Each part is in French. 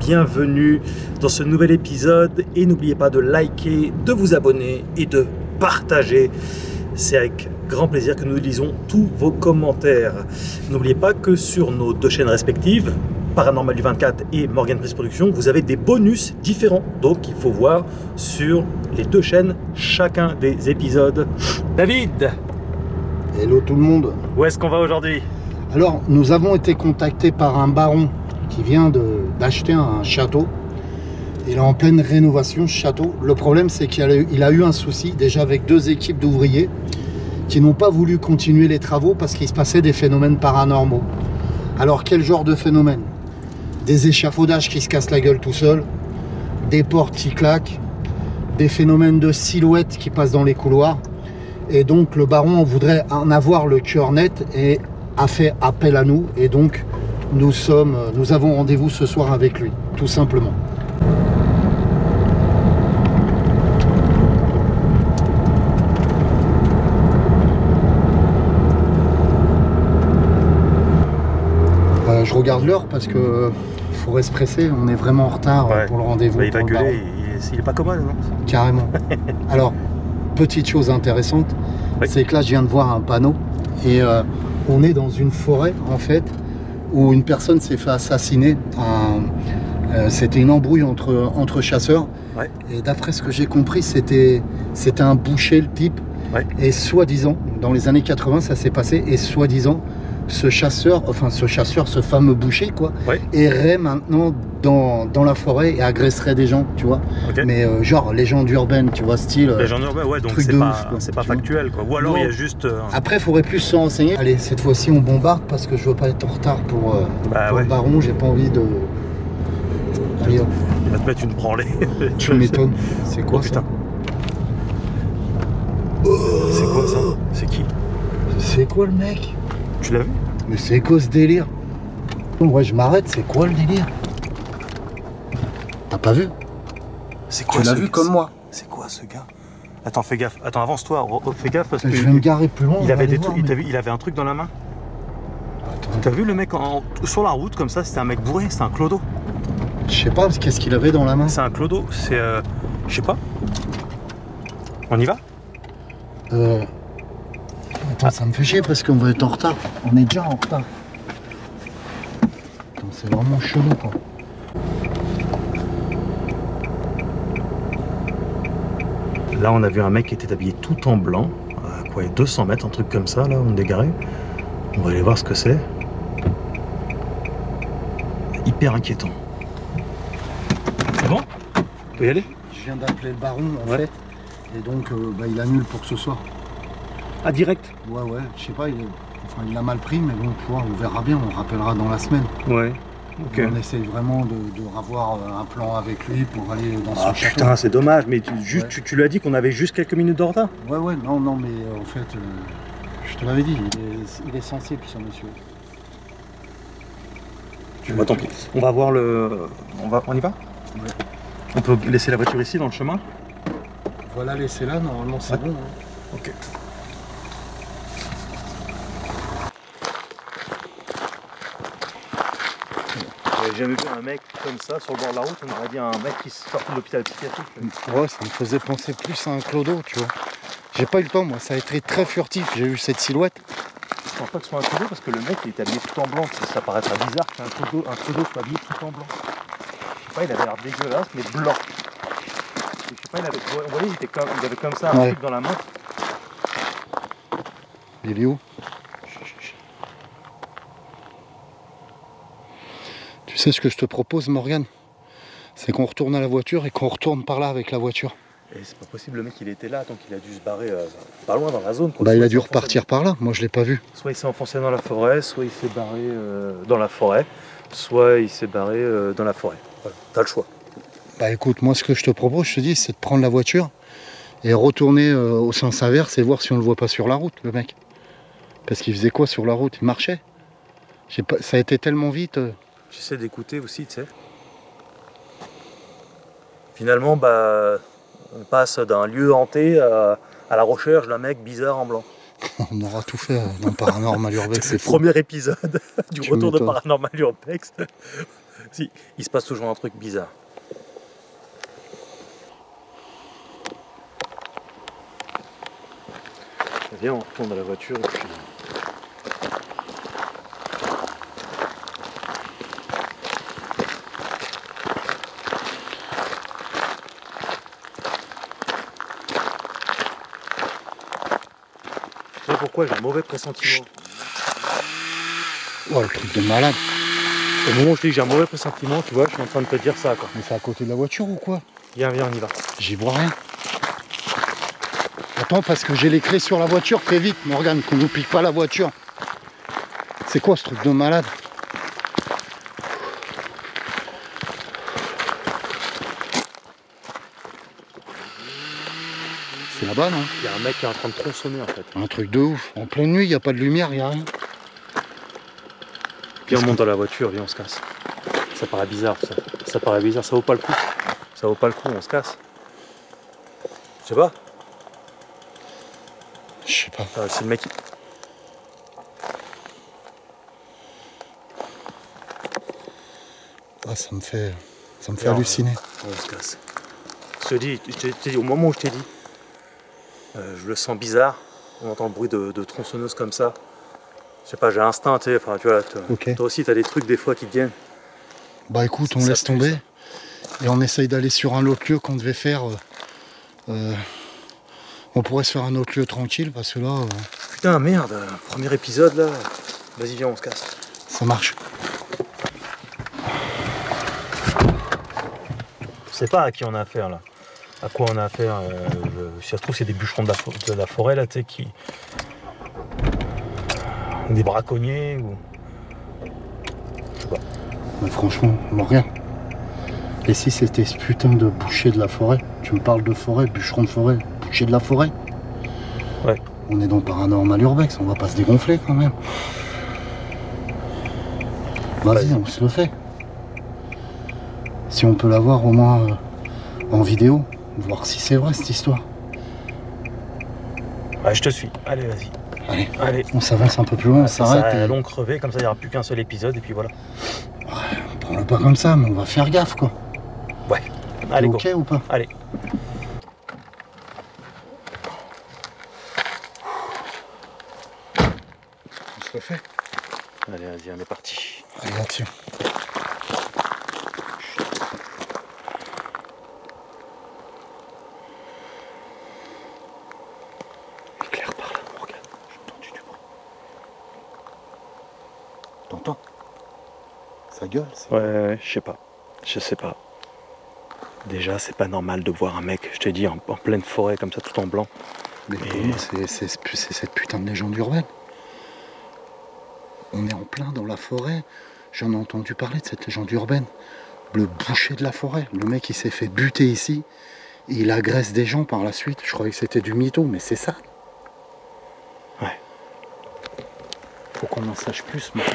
bienvenue dans ce nouvel épisode et n'oubliez pas de liker, de vous abonner et de partager. C'est avec grand plaisir que nous lisons tous vos commentaires. N'oubliez pas que sur nos deux chaînes respectives, Paranormal du 24 et Morgan Prise Production, vous avez des bonus différents. Donc il faut voir sur les deux chaînes chacun des épisodes. David! Hello tout le monde. Où est-ce qu'on va aujourd'hui? Alors, nous avons été contactés par un baron qui vient d'acheter un château. Il est en pleine rénovation, ce château. Le problème, c'est qu'il a eu un souci, déjà avec deux équipes d'ouvriers qui n'ont pas voulu continuer les travaux parce qu'il se passait des phénomènes paranormaux. Alors, quel genre de phénomène? Des échafaudages qui se cassent la gueule tout seuls, des portes qui claquent, des phénomènes de silhouettes qui passent dans les couloirs. Et donc, le baron voudrait en avoir le cœur net et a fait appel à nous. Et donc, nous avons rendez-vous ce soir avec lui, tout simplement. Je regarde l'heure parce que faut rester pressé, on est vraiment en retard pour le rendez-vous. Il va gueuler, il est pas commode, non? Carrément. Alors, petite chose intéressante, c'est que là je viens de voir un panneau et on est dans une forêt en fait où une personne s'est fait assassiner. C'était une embrouille entre chasseurs. Et d'après ce que j'ai compris, c'était un boucher le type. Et soi-disant, dans les années 80 ça s'est passé, et soi-disant ce fameux boucher quoi, errait maintenant dans la forêt et agresserait des gens, tu vois. Mais genre légende urbaine, tu vois, style légende urbaine, ouais, donc c'est pas factuel quoi. Ou alors il y a juste après il faudrait plus se renseigner. Allez, cette fois-ci on bombarde parce que je veux pas être en retard pour le baron, j'ai pas envie de... Allez, il va te mettre une branlée. Tu m'étonnes. C'est quoi ça? C'est quoi ça? C'est qui? C'est quoi le mec? Tu l'as vu? Mais c'est quoi ce délire? Ouais, je m'arrête, c'est quoi le délire? T'as pas vu? C'est quoi? Tu l'as vu comme moi? C'est quoi ce gars? Attends, fais gaffe. Attends, avance-toi. Fais gaffe parce que... Je vais me garer plus loin. Il avait des trucs. Il avait un truc dans la main. T'as vu le mec sur la route comme ça? C'était un mec bourré, c'était un clodo. Je sais pas, qu'est-ce qu'il avait dans la main? C'est un clodo, c'est... je sais pas. On y va? Attends, ça me fait chier parce qu'on va être en retard. On est déjà en retard. C'est vraiment chelou quoi. Là on a vu un mec qui était habillé tout en blanc. À quoi, 200 mètres, un truc comme ça, là, on est garé. On va aller voir ce que c'est. Hyper inquiétant. C'est bon? On peut y aller? Je viens d'appeler le baron en fait. Et donc il annule pour ce soir. Ah, direct? Ouais, je sais pas, il a mal pris, mais bon, on verra bien, on rappellera dans la semaine. Ouais, ok. On essaye vraiment de revoir un plan avec lui pour aller dans son château. Putain, c'est dommage, mais tu lui as dit qu'on avait juste quelques minutes de retard? Ouais, non, mais en fait, je te l'avais dit, il est sensible ce monsieur. Bah, tant pis. On va voir le... On y va? Ouais. On peut laisser la voiture ici, dans le chemin? Voilà, laissez-la, normalement c'est bon. Hein. Ok. J'avais jamais vu un mec comme ça sur le bord de la route, on aurait dit un mec qui sortait de l'hôpital psychiatrique. Ouais, ça me faisait penser plus à un clodo, tu vois. J'ai pas eu le temps, moi, ça a été très furtif, j'ai eu cette silhouette. Je pense pas que ce soit un clodo parce que le mec il était habillé tout en blanc, ça paraîtrait bizarre qu'un clodo soit habillé tout en blanc. Je sais pas, il avait l'air dégueulasse mais blanc. Je sais pas, on voyait il avait comme ça un truc dans la main. Il est où? Tu sais ce que je te propose, Morgan? C'est qu'on retourne à la voiture et qu'on retourne par là avec la voiture. Et c'est pas possible, le mec il était là, donc il a dû se barrer pas loin dans la zone. Bah il a dû repartir par là, moi je l'ai pas vu. Soit il s'est enfoncé dans la forêt, soit il s'est barré dans la forêt, soit il s'est barré dans la forêt. Voilà, t'as le choix. Bah écoute, moi ce que je te propose, je te dis, c'est de prendre la voiture et retourner au sens inverse et voir si on le voit pas sur la route, le mec. Parce qu'il faisait quoi sur la route? Il marchait. Ça a été tellement vite. J'essaie d'écouter aussi, tu sais. Finalement, bah, on passe d'un lieu hanté à la recherche d'un mec bizarre en blanc. On aura tout fait dans Paranormal Urbex. C'est le premier épisode du retour de Paranormal Urbex. Si, il se passe toujours un truc bizarre. Viens, on retourne à la voiture et puis... Tu sais pourquoi j'ai un mauvais pressentiment? Oh, le truc de malade. Au moment où je dis que j'ai un mauvais pressentiment, tu vois, je suis en train de te dire ça, quoi. Mais c'est à côté de la voiture ou quoi? Viens, viens, on y va. J'y vois rien. Attends, parce que j'ai les clés sur la voiture, fais vite, Morgane, qu'on nous pique pas la voiture. C'est quoi ce truc de malade? C'est là-bas, non? Il y a un mec qui est en train de tronçonner, en fait. Un truc de ouf. En pleine nuit, il n'y a pas de lumière, il n'y a rien. Viens, on monte dans la voiture, viens, on se casse. Ça paraît bizarre, ça. Ça paraît bizarre, ça vaut pas le coup. Ça vaut pas le coup, on se casse. Je sais pas. Je sais pas. C'est le mec qui... Ah, ça me fait halluciner. On se casse. Je te dis, au moment où je t'ai dit, je le sens bizarre. On entend le bruit de tronçonneuse comme ça. Je sais pas, j'ai l'instinct, tu sais, enfin, tu vois, Ok. toi aussi, t'as des trucs des fois qui te viennent. Bah écoute, on Ça laisse pue, tomber. ça. Et on essaye d'aller sur un autre lieu qu'on devait faire. On pourrait se faire un autre lieu tranquille, parce que là, Putain, merde, premier épisode, là. Vas-y, viens, on se casse. ça marche. Je sais pas à qui on a affaire, là. À quoi on a affaire. Si ça se trouve, c'est des bûcherons de la forêt, là, tu sais, qui... Ou des braconniers, ou... Je sais pas. Mais franchement, Morgane. Et si c'était ce putain de boucher de la forêt? Tu me parles de forêt, bûcheron de forêt, boucher de la forêt? Ouais. On est dans Paranormal Urbex, on va pas se dégonfler quand même. Vas-y, on se le fait. Si on peut l'avoir au moins en vidéo, voir si c'est vrai cette histoire. Ouais, je te suis. Allez, vas-y. Allez, on s'avance un peu plus loin, on s'arrête. Ça Et... long crevé, comme ça il n'y aura plus qu'un seul épisode, et puis voilà. Prends-le pas comme ça, mais on va faire gaffe quoi. Ouais. Allez, ok go. ou pas? Allez. On se le fait. Allez, vas-y, on est parti. Allez, là-dessus. Éclaire par là, Morgane. J'ai entendu du bruit. T'entends? Ça gueule, c'est... Ouais, je sais pas. Je sais pas. Déjà, c'est pas normal de voir un mec, je t'ai dit, en pleine forêt, comme ça, tout en blanc. Mais pour moi, c'est cette putain de légende urbaine. On est en plein dans la forêt. J'en ai entendu parler de cette légende urbaine. Le boucher de la forêt. Le mec, il s'est fait buter ici. Et il agresse des gens par la suite. Je croyais que c'était du mytho, mais c'est ça. Ouais. Faut qu'on en sache plus maintenant.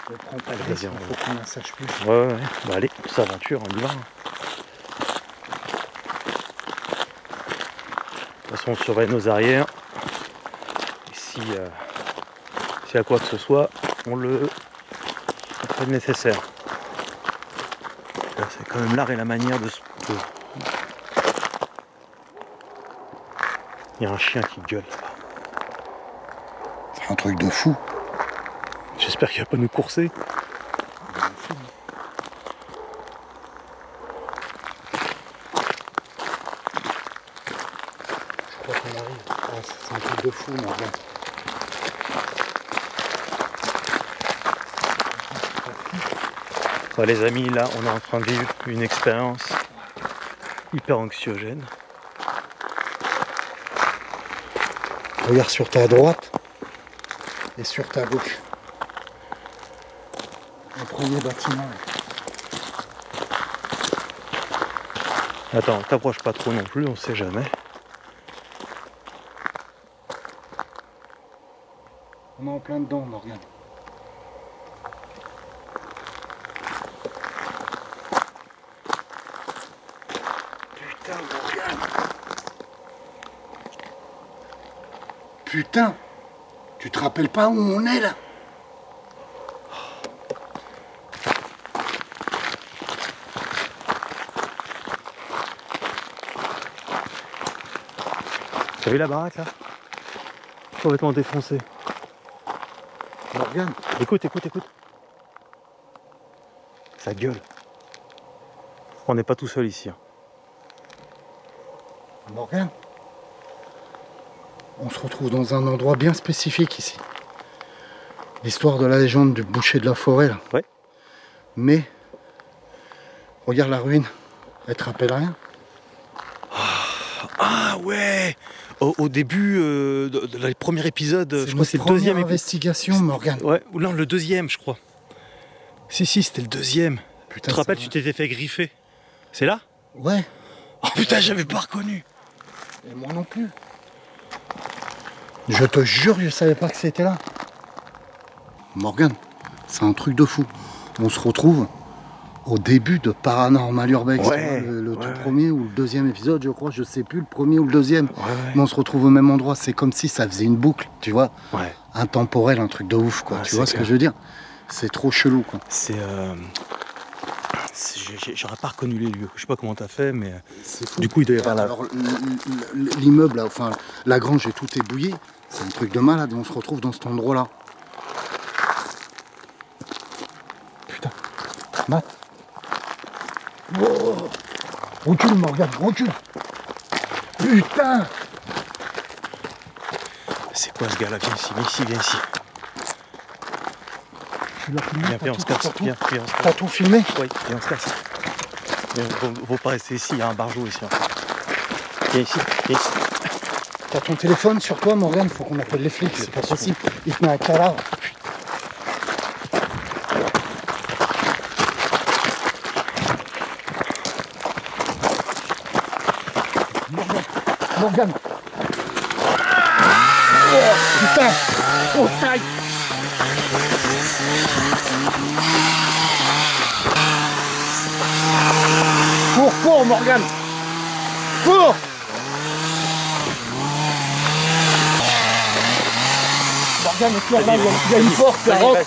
Ne prends pas de risque, faut qu'on en sache plus. Ouais. Bah allez, c'est aventure, on y va. De toute façon, on surveille nos arrières. Et si y a quoi que ce soit, on fait le nécessaire. Là, c'est quand même l'art et la manière de... Il y a un chien qui gueule là-bas. C'est un truc de fou. J'espère qu'il va pas nous courser. Je crois qu'on arrive. Oh, c'est un truc de fou, Morgane. Bon, les amis, là, on est en train de vivre une expérience hyper anxiogène. Regarde sur ta droite et sur ta gauche. Le premier bâtiment. Attends, t'approches pas trop non plus, on sait jamais. On est en plein dedans, Morgane. Putain, Morgane. Putain. Tu te rappelles pas où on est là? T'as vu la baraque là? Complètement défoncée. Morgane. Écoute, écoute, écoute. Ça gueule. On n'est pas tout seul ici. Hein. Morgane. On se retrouve dans un endroit bien spécifique ici. L'histoire de la légende du boucher de la forêt là. Ouais. Mais regarde la ruine. Elle te rappelle rien? Ah ouais. Au début de les premiers épisodes, je crois que c'est le deuxième épisode. Investigation, Morgane. Ouais, ou non, le deuxième, je crois. Si, c'était le deuxième. Putain, tu te rappelles, tu t'étais fait griffer. C'est là? Ouais. Oh putain, j'avais pas reconnu. Et moi non plus. Je te jure, je savais pas que c'était là. Morgane, c'est un truc de fou. On se retrouve au début de Paranormal Urbex, ouais, le tout premier ou le deuxième épisode, je crois, je sais plus, le premier ou le deuxième. Ouais. Mais on se retrouve au même endroit, c'est comme si ça faisait une boucle, tu vois. Ouais. Intemporel, un truc de ouf, quoi. Tu vois ce que je veux dire? C'est trop chelou, quoi. J'aurais pas reconnu les lieux. Je sais pas comment t'as fait, mais c'est fou. Du coup, il doit y avoir Alors, l'immeuble, là, enfin, la grange et tout est bouillé. C'est un truc de malade, et on se retrouve dans cet endroit-là. Putain, Matt. Oh. Recule, Morgane, recule. Putain. C'est quoi ce gars-là? Viens ici, viens ici, viens ici. Tu l'as filmé? Viens, on se casse. Viens, on se casse. T'as tout filmé? Oui, viens, on se casse. Faut pas rester ici, il y a un barjot ici. Viens ici, viens ici. T'as ton téléphone sur toi, Morgane? Faut qu'on appelle les flics, c'est pas possible. Il te met un cadavre. Morgane. Oh putain. Oh taille. Cours, Morgane. Cours. Morgane, éclaire là, il y a une porte, là, rentre.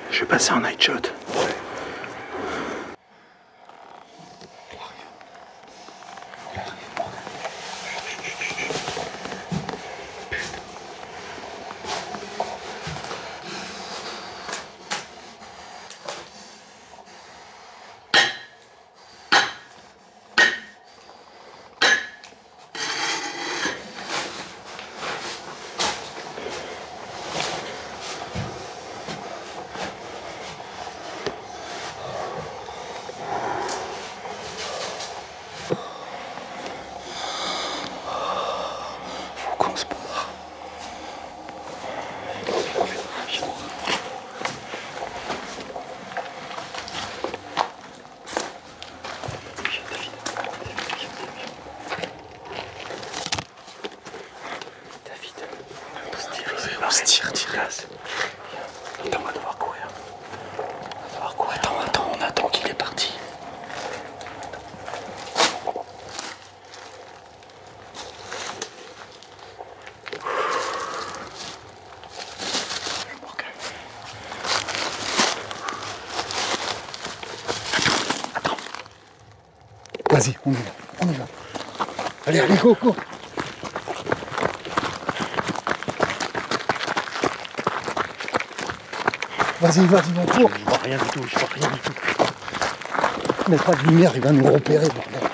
Je vais passer un night shot. On se tire, Attends, on va devoir courir. Attends, on attend qu'il est parti. Attends. Vas-y, on y va. Allez, go. Vas-y, on court. Je vois rien du tout. Mais pas de lumière, il va nous repérer, bordel.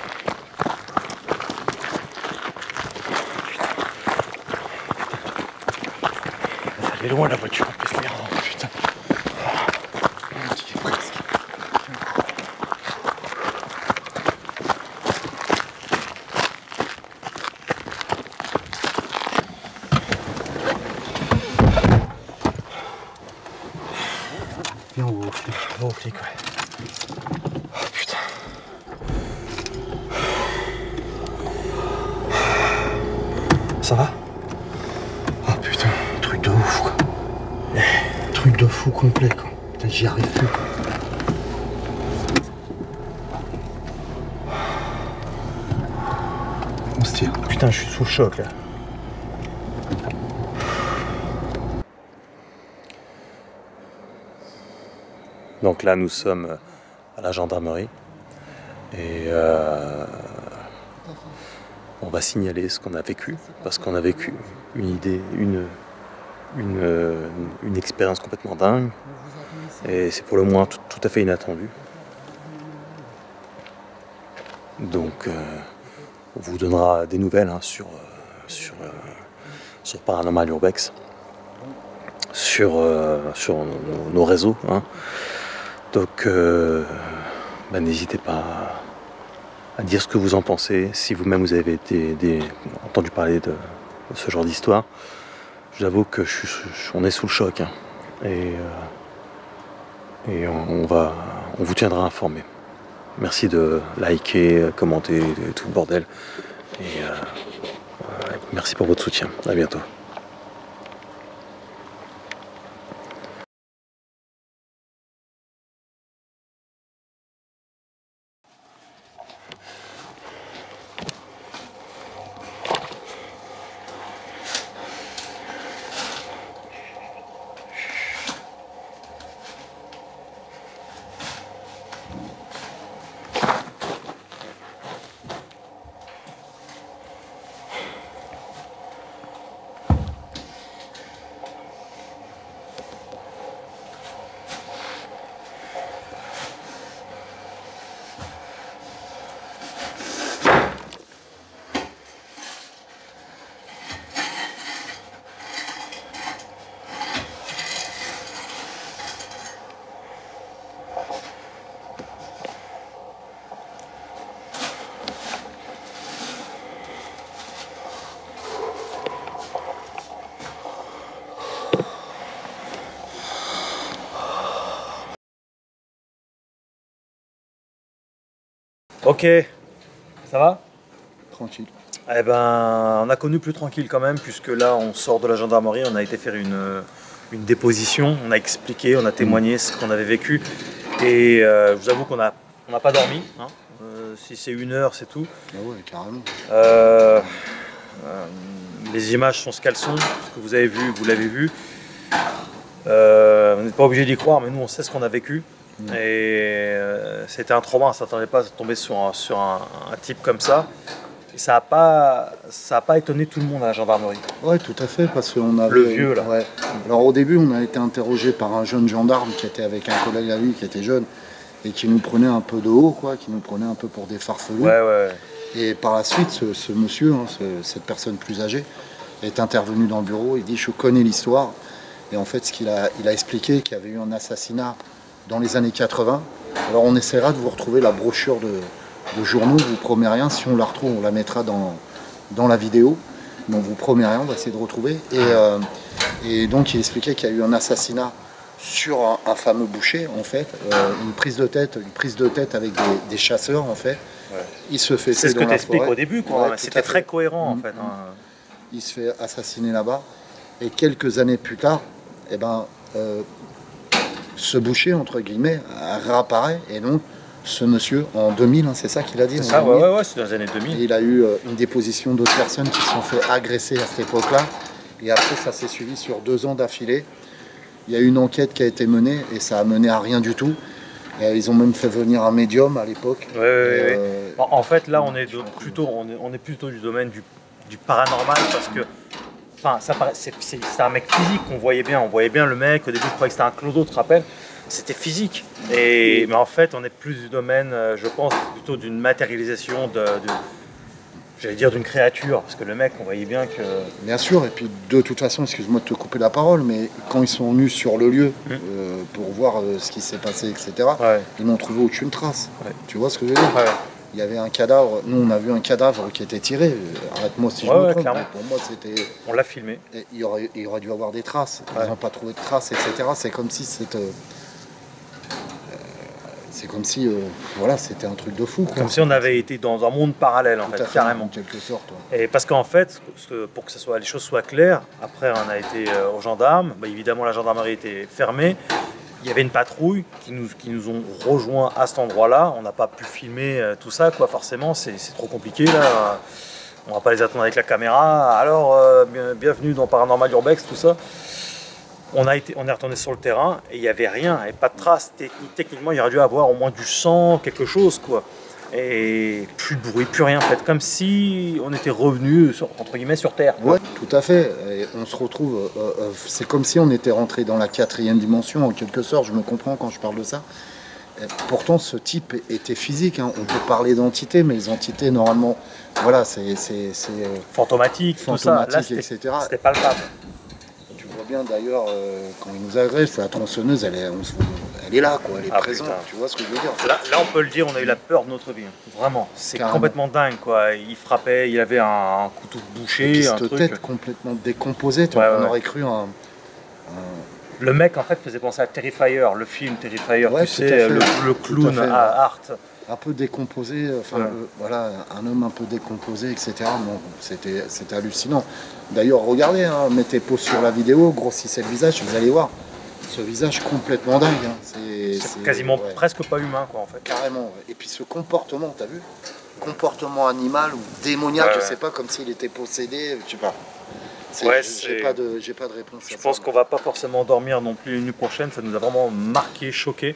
Elle est loin la voiture en plus, merde. Putain. Viens, on va au flic. Va au flic, ouais. Oh putain. Ça va? Ah putain, truc de ouf quoi. Truc de fou complet quoi. Putain, j'y arrive plus quoi. On se tire. Putain, je suis sous le choc là. Donc là, nous sommes à la gendarmerie et on va signaler ce qu'on a vécu parce qu'on a vécu une expérience complètement dingue et c'est pour le moins tout à fait inattendu. Donc, on vous donnera des nouvelles hein, sur Paranormal Urbex, sur nos réseaux. Hein. Donc, n'hésitez pas à dire ce que vous en pensez. Si vous-même vous avez entendu parler de ce genre d'histoire, je vous avoue que on est sous le choc. Hein. Et on vous tiendra informé. Merci de liker, commenter, tout le bordel. Et merci pour votre soutien. À bientôt. Ok, ça va? Tranquille. Eh ben, on a connu plus tranquille quand même, puisque là, on sort de la gendarmerie, on a été faire une déposition, on a expliqué, on a témoigné ce qu'on avait vécu. Et je vous avoue qu'on n'a pas dormi. Hein. Si c'est 1 heure, c'est tout. Ah ouais, carrément. Les images sont ce qu'elles sont. Ce que vous avez vu, vous l'avez vu. Vous n'êtes pas obligé d'y croire, mais nous, on sait ce qu'on a vécu. Et c'était un trauma, on ne s'attendait pas à tomber sur un type comme ça. Et ça n'a pas étonné tout le monde à la gendarmerie. Ouais, tout à fait, parce qu'on avait... Le vieux, là. Ouais. Alors au début, on a été interrogé par un jeune gendarme qui était avec un collègue à lui qui était jeune et qui nous prenait un peu de haut, quoi, qui nous prenait un peu pour des farfelus. Ouais. Et par la suite, ce monsieur, hein, cette personne plus âgée, est intervenu dans le bureau, il dit « je connais l'histoire ». Et en fait, il a expliqué qu'il y avait eu un assassinat dans les années 80. Alors on essaiera de vous retrouver la brochure de journaux, je vous promets rien. Si on la retrouve, on la mettra dans la vidéo. Mais on vous promet rien, on va essayer de retrouver. Et donc il expliquait qu'il y a eu un assassinat sur un fameux boucher, en fait. Une prise de tête avec des chasseurs, en fait. Ouais. Il se fait... C'est ce que tu expliques au début, quoi. Ouais, c'était très cohérent, en fait. Hein. Il se fait assassiner là-bas. Et quelques années plus tard, eh ben, ce boucher, entre guillemets, réapparaît. Et donc, ce monsieur, en 2000, hein, c'est ça qu'il a dit? C'est ça, ouais, c'est dans les années 2000. Et il a eu une déposition d'autres personnes qui se sont fait agresser à cette époque-là. Et après, ça s'est suivi sur 2 ans d'affilée. Il y a eu une enquête qui a été menée et ça a mené à rien du tout. Et ils ont même fait venir un médium à l'époque. Ouais. En fait, là, on est plutôt du domaine du paranormal parce que... Enfin, c'est un mec physique qu'on voyait bien. On voyait bien le mec. Au début, je croyais que c'était un clodo, tu te rappelles? C'était physique. Mais en fait, on est plus du domaine, je pense, plutôt d'une matérialisation j'allais dire d'une créature. Parce que le mec, on voyait bien que... Bien sûr. Et puis, de toute façon, excuse-moi de te couper la parole, mais quand ils sont venus sur le lieu pour voir ce qui s'est passé, etc., ils n'ont trouvé aucune trace. Ouais. Tu vois ce que je veux dire? Il y avait un cadavre, nous on a vu un cadavre qui était tiré, arrête-moi si je me trompe, mais pour moi c'était... On l'a filmé. Il y aurait dû avoir des traces, ils n'ont pas trouvé de traces, etc. C'est comme si c'est comme si voilà, c'était un truc de fou, quoi. Comme si on avait été dans un monde parallèle, en Tout fait, à fait, carrément. en quelque sorte. Et parce qu'en fait, pour que les choses soient claires, après on a été aux gendarmes, bah, évidemment la gendarmerie était fermée, il y avait une patrouille qui nous ont rejoints à cet endroit-là, on n'a pas pu filmer tout ça, quoi, forcément, c'est trop compliqué là, on va pas les attendre avec la caméra, alors bienvenue dans Paranormal Urbex, tout ça. On est retourné sur le terrain et il n'y avait rien, et pas de traces. Techniquement, il y aurait dû avoir au moins du sang, quelque chose, quoi. Et plus de bruit, plus rien en fait, comme si on était revenu entre guillemets sur Terre. Ouais, tout à fait. Et on se retrouve, c'est comme si on était rentré dans la 4e dimension en quelque sorte. Je me comprends quand je parle de ça. Et pourtant, ce type était physique. Hein. On peut parler d'entités, mais les entités normalement, voilà, c'est fantomatique, tout ça. Là, etc. C'était palpable. Tu vois bien d'ailleurs quand il nous agresse, la tronçonneuse, elle est là, quoi, elle est présente. Putain. Tu vois ce que je veux dire? Là, on peut le dire, on a eu la peur de notre vie. Vraiment, c'est complètement dingue, quoi. Il frappait, il avait un couteau bouché, un truc. Tête complètement décomposée. On aurait cru un... Le mec, en fait, faisait penser à Terrifier, le film Terrifier, tu sais, le clown à Art. Un peu décomposé, voilà, un homme un peu décomposé, etc. Bon, c'était hallucinant. D'ailleurs, regardez, hein, mettez pause sur la vidéo, grossissez le visage, vous allez voir. Ce visage complètement dingue. Hein. C'est quasiment presque pas humain, quoi, en fait. Carrément. Et puis ce comportement, t'as vu? Comportement animal ou démoniaque, je sais pas, comme s'il était possédé, je sais pas. J'ai pas de réponse. Je pense qu'on va pas forcément dormir non plus une nuit prochaine. Ça nous a vraiment marqué, choqué.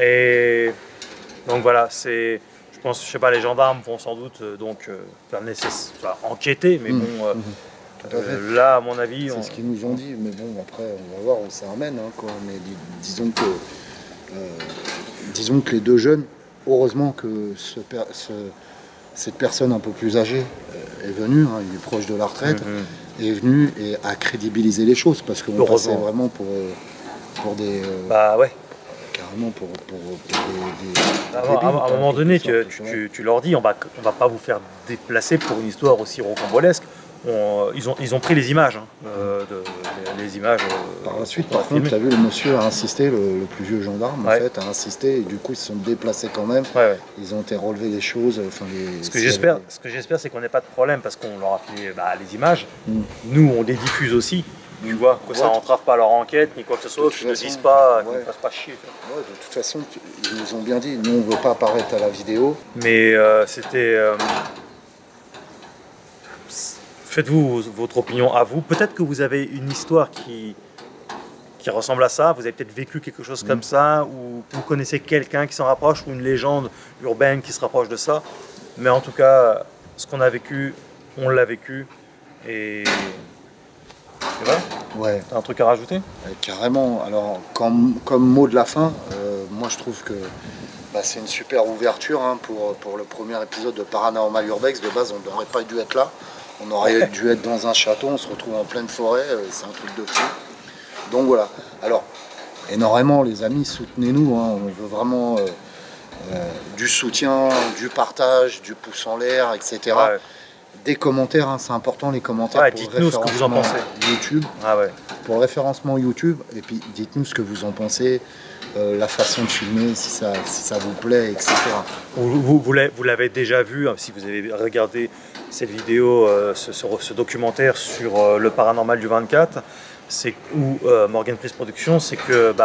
Et donc voilà, je pense, je sais pas, les gendarmes vont sans doute enquêter, mais bon. Là, à mon avis, c'est ce qu'ils nous ont dit, mais bon, après, on va voir où ça emmène, hein, quoi. Mais disons que les deux jeunes, heureusement que cette personne un peu plus âgée est venue, hein, il est proche de la retraite, est venu et a crédibilisé les choses, parce qu'on passait vraiment pour des... carrément pour des à un moment donné, tu leur dis, on va pas vous faire déplacer pour une histoire aussi rocambolesque. Ils ont pris les images, les images. Par la suite, par contre, tu as vu, le monsieur a insisté, le plus vieux gendarme, en fait, a insisté, et du coup, ils se sont déplacés quand même. Ils ont été relever les choses. Ce que j'espère, c'est qu'on n'ait pas de problème, parce qu'on leur a filé les images. Nous, on les diffuse aussi. Tu vois, que ça n'entrave pas leur enquête, ni quoi que ce soit, qu'ils ne disent pas, qu'ils ne fassent pas chier. De toute façon, ils nous ont bien dit, nous, on ne veut pas apparaître à la vidéo. Mais c'était... Faites-vous votre opinion à vous. Peut-être que vous avez une histoire qui ressemble à ça. Vous avez peut-être vécu quelque chose comme ça, ou vous connaissez quelqu'un qui s'en rapproche, ou une légende urbaine qui se rapproche de ça. Mais en tout cas, ce qu'on a vécu, on l'a vécu. Et voilà. Ouais. T'as un truc à rajouter? Carrément. Alors, comme mot de la fin, moi je trouve que c'est une super ouverture, hein, pour le premier épisode de Paranormal Urbex. De base, on n'aurait pas dû être là. On aurait dû être dans un château, on se retrouve en pleine forêt, c'est un truc de fou. Donc voilà. Alors, énormément les amis, soutenez-nous, hein, on veut vraiment du soutien, du partage, du pouce en l'air, etc. Ouais. Des commentaires, hein, c'est important les commentaires pour le dites-nous ce que vous en pensez. YouTube. Pour le référencement YouTube, et puis dites-nous ce que vous en pensez. La façon de filmer, si ça vous plaît, etc. Vous l'avez déjà vu, hein, si vous avez regardé cette vidéo, ce documentaire sur le paranormal du 24, ou Morgan Prise Productions, c'est que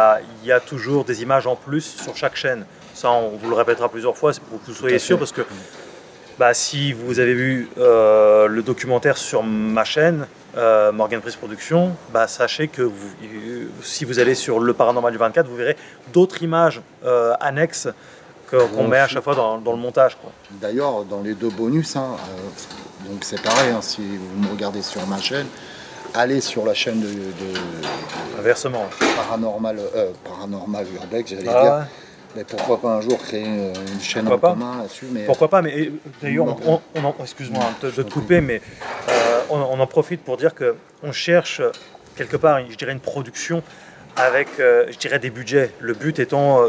il y a toujours des images en plus sur chaque chaîne. Ça, on vous le répétera plusieurs fois, c'est pour que vous soyez sûr, parce que si vous avez vu le documentaire sur ma chaîne, Morgan Prise Productions, sachez que si vous allez sur le Paranormal du 24, vous verrez d'autres images annexes qu'on met à chaque fois dans le montage. D'ailleurs, dans les deux bonus, hein, donc c'est pareil, hein, si vous me regardez sur ma chaîne, allez sur la chaîne de inversement. Paranormal Urbex, j'allais dire. Mais pourquoi pas un jour créer une chaîne en commun là-dessus, mais... Pourquoi pas, mais d'ailleurs, excuse-moi de te couper, mais on en profite pour dire qu'on cherche quelque part, je dirais, une production avec, je dirais, des budgets. Le but étant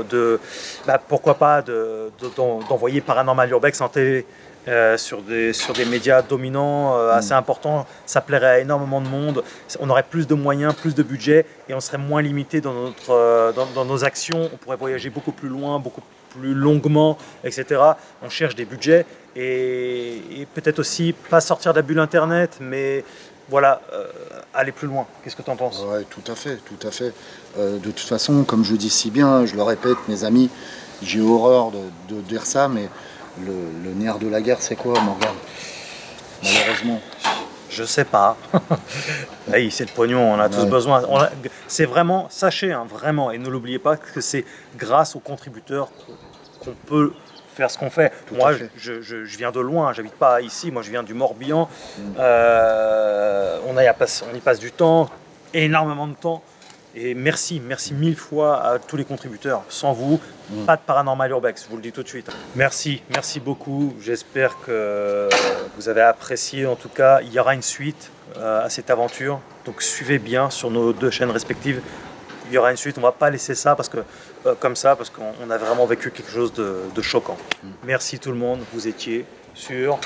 pourquoi pas d'envoyer Paranormal Urbex en télé. sur des médias dominants assez importants. Ça plairait à énormément de monde. On aurait plus de moyens, plus de budget et on serait moins limité dans nos actions. On pourrait voyager beaucoup plus loin, beaucoup plus longuement, etc. On cherche des budgets et peut-être aussi pas sortir de la bulle Internet, mais voilà, aller plus loin. Qu'est-ce que tu en penses? Ouais, tout à fait, tout à fait. De toute façon, comme je dis si bien, je le répète, mes amis, j'ai horreur de dire ça, mais le nerf de la guerre, c'est quoi, Morgane? Malheureusement. Je sais pas. Hey, c'est le pognon, on a tous besoin. C'est vraiment, sachez, hein, vraiment, et ne l'oubliez pas, que c'est grâce aux contributeurs qu'on peut faire ce qu'on fait. Moi, je viens de loin, j'habite pas ici, moi je viens du Morbihan. On y passe du temps, énormément de temps. Et merci mille fois à tous les contributeurs. Sans vous, pas de Paranormal Urbex, je vous le dis tout de suite. Merci beaucoup. J'espère que vous avez apprécié. En tout cas, il y aura une suite à cette aventure. Donc suivez bien sur nos 2 chaînes respectives. Il y aura une suite. On ne va pas laisser ça parce qu'on a vraiment vécu quelque chose de choquant. Merci tout le monde. Vous étiez sur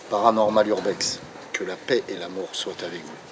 Paranormal Urbex. Que la paix et l'amour soient avec vous.